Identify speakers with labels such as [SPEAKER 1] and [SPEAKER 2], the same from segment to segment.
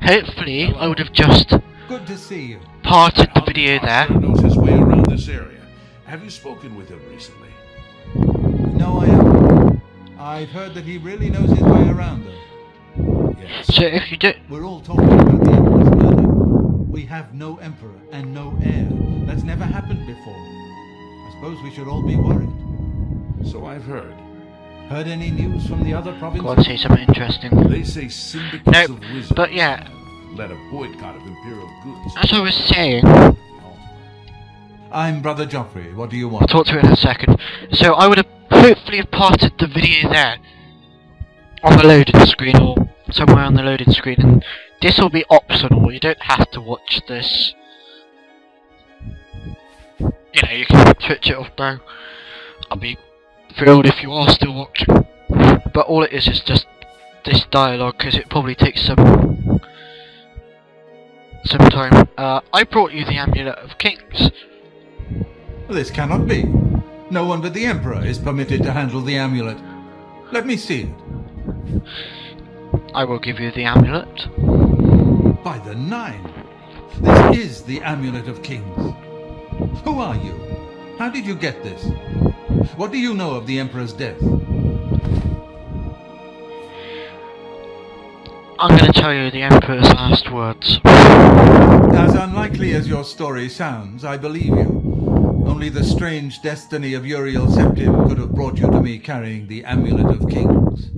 [SPEAKER 1] Hopefully, I would have just
[SPEAKER 2] Good to see you.
[SPEAKER 1] parted the video there.
[SPEAKER 3] Knows his way around this area. Have you spoken with him recently?
[SPEAKER 2] No, I haven't. I've heard that he really knows his way around, though.
[SPEAKER 3] Yes.
[SPEAKER 1] So if you don't...
[SPEAKER 2] We're all talking about the Emperor's murder. We have no Emperor and no heir. That's never happened before. I suppose we should all be worried.
[SPEAKER 3] So I've heard.
[SPEAKER 2] Heard any news from the other
[SPEAKER 1] Go
[SPEAKER 2] provinces?
[SPEAKER 1] on, say something interesting.
[SPEAKER 3] They say syndicates
[SPEAKER 1] Nope,
[SPEAKER 3] of wizards
[SPEAKER 1] but yeah,
[SPEAKER 3] led a boycott of Imperial goods.
[SPEAKER 1] as I was saying,
[SPEAKER 2] I'm Brother Joffrey. What do you
[SPEAKER 1] I'll
[SPEAKER 2] want?
[SPEAKER 1] talk to you in a second. So I would have hopefully parted the video there on the loading screen or somewhere on the loading screen, and this will be optional. You don't have to watch this. You know, you can switch it off now. I'll be thrilled if you are still watching. But all it is just this dialogue, because it probably takes some time. I brought you the Amulet of Kings.
[SPEAKER 2] This cannot be. No one but the Emperor is permitted to handle the amulet. Let me see it.
[SPEAKER 1] I will give you the amulet.
[SPEAKER 2] By the Nine! This is the Amulet of Kings. Who are you? How did you get this? What do you know of the Emperor's death?
[SPEAKER 1] I'm going to tell you the Emperor's last words.
[SPEAKER 2] As unlikely as your story sounds, I believe you. Only the strange destiny of Uriel Septim could have brought you to me carrying the Amulet of Kings.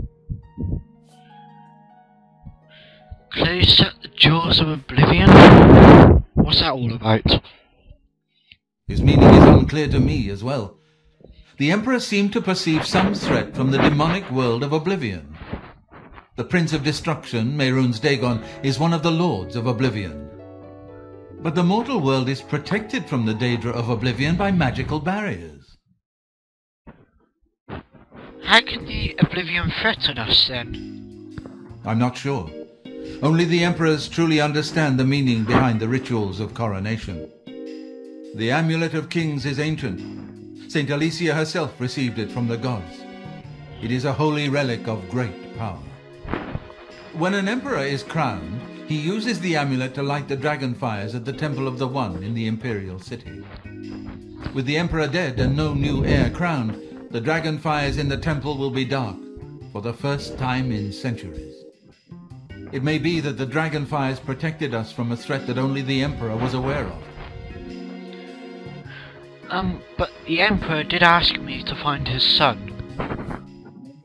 [SPEAKER 1] Close shut the jaws of Oblivion? What's that all about?
[SPEAKER 2] His meaning is unclear to me as well. The Emperor seemed to perceive some threat from the demonic world of Oblivion. The Prince of Destruction, Mehrunes Dagon, is one of the Lords of Oblivion. But the mortal world is protected from the Daedra of Oblivion by magical barriers.
[SPEAKER 1] How can the Oblivion threaten us then?
[SPEAKER 2] I'm not sure. Only the Emperors truly understand the meaning behind the rituals of coronation. The Amulet of Kings is ancient. Saint Alicia herself received it from the gods. It is a holy relic of great power. When an emperor is crowned, he uses the amulet to light the dragon fires at the Temple of the One in the imperial city. With the emperor dead and no new heir crowned, the dragon fires in the temple will be dark for the first time in centuries. It may be that the dragon fires protected us from a threat that only the emperor was aware of.
[SPEAKER 1] But the Emperor did ask me to find his son.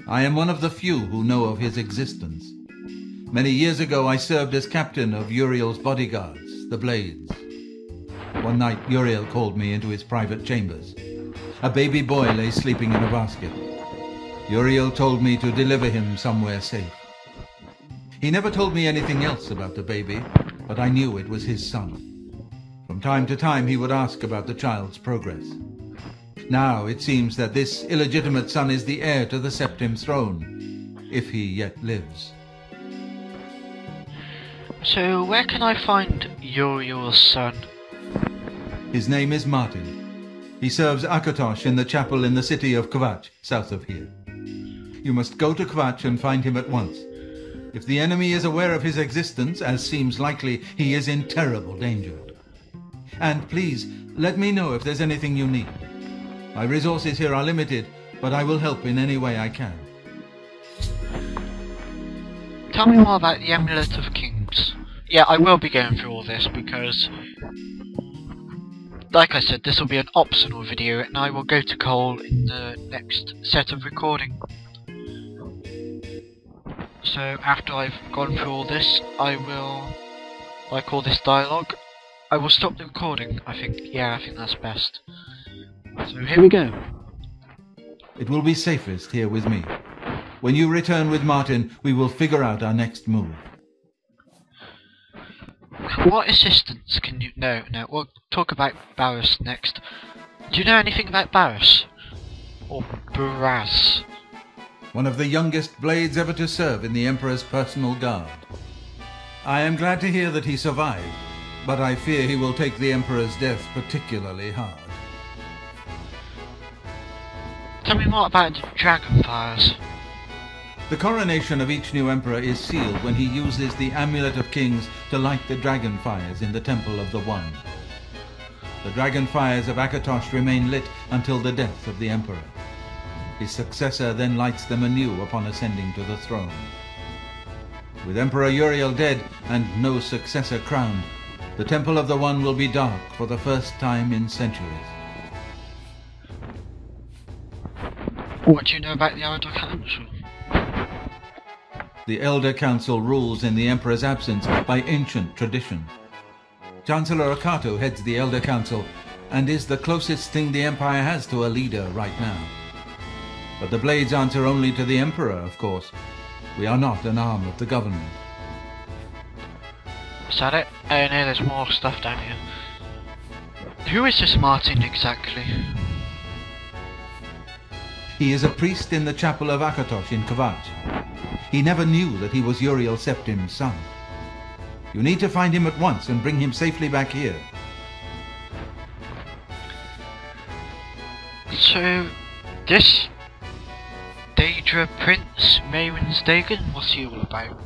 [SPEAKER 2] I am one of the few who know of his existence. Many years ago I served as captain of Uriel's bodyguards, the Blades. One night Uriel called me into his private chambers. A baby boy lay sleeping in a basket. Uriel told me to deliver him somewhere safe. He never told me anything else about the baby, but I knew it was his son. From time to time he would ask about the child's progress. Now it seems that this illegitimate son is the heir to the Septim throne, if he yet lives.
[SPEAKER 1] So where can I find Uriel's son?
[SPEAKER 2] His name is Martin. He serves Akatosh in the chapel in the city of Kvatch, south of here. You must go to Kvatch and find him at once. If the enemy is aware of his existence, as seems likely, he is in terrible danger. And please, let me know if there's anything you need. My resources here are limited, but I will help in any way I can.
[SPEAKER 1] Tell me more about the Amulet of Kings. Yeah, I will be going through all this because, like I said, this will be an optional video and I will go to Cole in the next set of recording. So after I've gone through all this, I will, like all this dialogue, I will stop the recording, I think. Yeah, I think that's best. So here we go.
[SPEAKER 2] It will be safest here with me. When you return with Martin, we will figure out our next move.
[SPEAKER 1] What assistance can you... No, we'll talk about Barris next. Do you know anything about Barris? Or Barras?
[SPEAKER 2] One of the youngest blades ever to serve in the Emperor's personal guard. I am glad to hear that he survived, but I fear he will take the Emperor's death particularly hard.
[SPEAKER 1] Tell me more about the dragon fires.
[SPEAKER 2] The coronation of each new emperor is sealed when he uses the Amulet of Kings to light the dragon fires in the Temple of the One. The dragon fires of Akatosh remain lit until the death of the emperor. His successor then lights them anew upon ascending to the throne. With Emperor Uriel dead and no successor crowned, the Temple of the One will be dark for the first time in centuries.
[SPEAKER 1] What do you know about the Elder Council?
[SPEAKER 2] The Elder Council rules in the Emperor's absence by ancient tradition. Chancellor Akato heads the Elder Council and is the closest thing the Empire has to a leader right now. But the Blades answer only to the Emperor, of course. We are not an arm of the government.
[SPEAKER 1] Is that it? Oh no, there's more stuff down here. Who is this Martin exactly?
[SPEAKER 2] He is a priest in the chapel of Akatosh in Kvatch. He never knew that he was Uriel Septim's son. You need to find him at once and bring him safely back here.
[SPEAKER 1] So, this Daedra Prince Maren's-Dagon, what's he all about?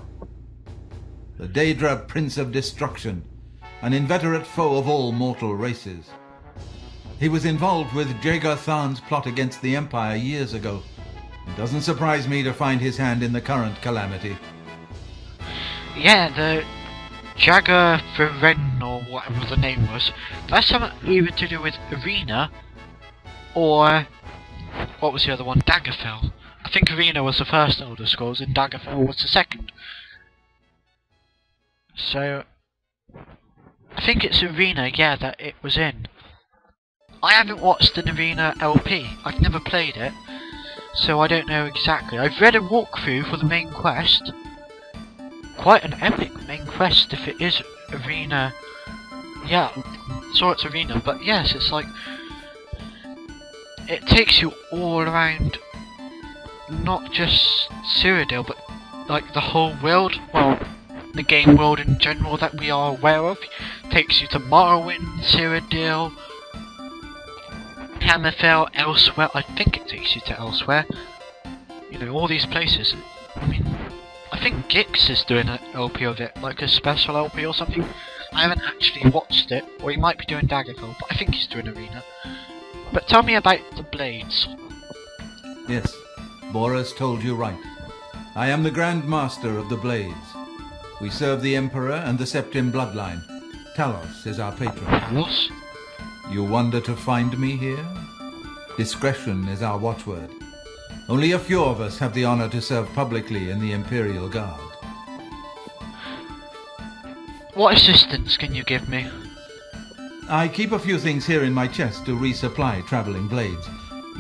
[SPEAKER 2] The Daedra Prince of Destruction, an inveterate foe of all mortal races. He was involved with Jagar Tharn's plot against the Empire years ago. It doesn't surprise me to find his hand in the current calamity.
[SPEAKER 1] Yeah, the Jagar Tharn, or whatever the name was, that's something either to do with Arena, or what was the other one? Daggerfell. I think Arena was the first Elder Scrolls and Daggerfell was the second. So, I think it's Arena, yeah, that it was in. I haven't watched an Arena LP, I've never played it, so I don't know exactly. I've read a walkthrough for the main quest. Quite an epic main quest if it is Arena. Yeah, so it's Arena, but yes, it's like, it takes you all around, not just Cyrodiil, but like the whole world, well, the game world in general that we are aware of. Takes you to Morrowind, Cyrodiil, Hammerfell, elsewhere. I think it takes you to elsewhere. You know, all these places. I mean, I think Gix is doing an LP of it, like a special LP or something. I haven't actually watched it, or he might be doing Daggerfall, but I think he's doing Arena. But tell me about the Blades.
[SPEAKER 2] Yes, Boris told you right. I am the Grand Master of the Blades. We serve the Emperor and the Septim bloodline. Talos is our patron.
[SPEAKER 1] Talos?
[SPEAKER 2] You wonder to find me here? Discretion is our watchword. Only a few of us have the honor to serve publicly in the Imperial Guard.
[SPEAKER 1] What assistance can you give me?
[SPEAKER 2] I keep a few things here in my chest to resupply traveling blades.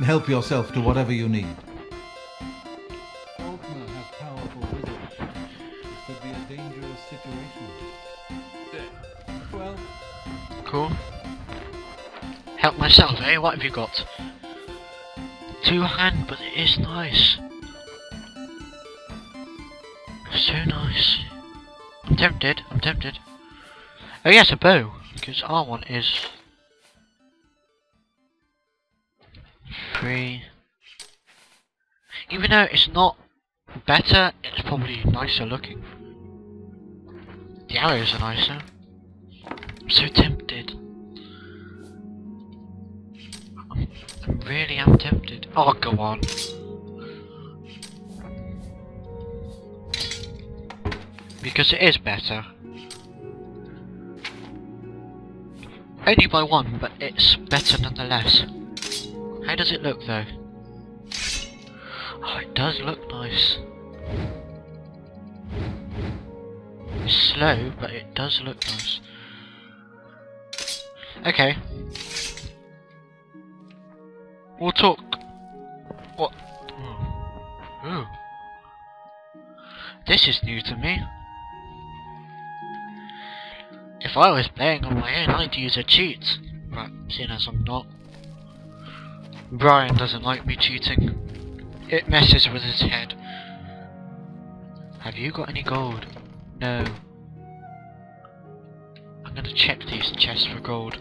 [SPEAKER 2] Help yourself to whatever you need. Ultima has powerful wizards. This could be a dangerous situation. Well...
[SPEAKER 1] Cool. Help myself, eh? What have you got? Two-hand, but it is nice. So nice. I'm tempted, I'm tempted. Oh yes, a bow. Because our one is... 3. Even though it's not better, it's probably nicer looking. The arrows are nicer. I'm so tempted. I really am tempted. Oh, go on. Because it is better. Only by one, but it's better nonetheless. How does it look though? Oh, it does look nice. It's slow, but it does look nice. Okay. We'll talk. What? Ooh. This is new to me. If I was playing on my own, I'd use a cheat. But seeing as I'm not, Brian doesn't like me cheating. It messes with his head. Have you got any gold? No. I'm gonna check these chests for gold.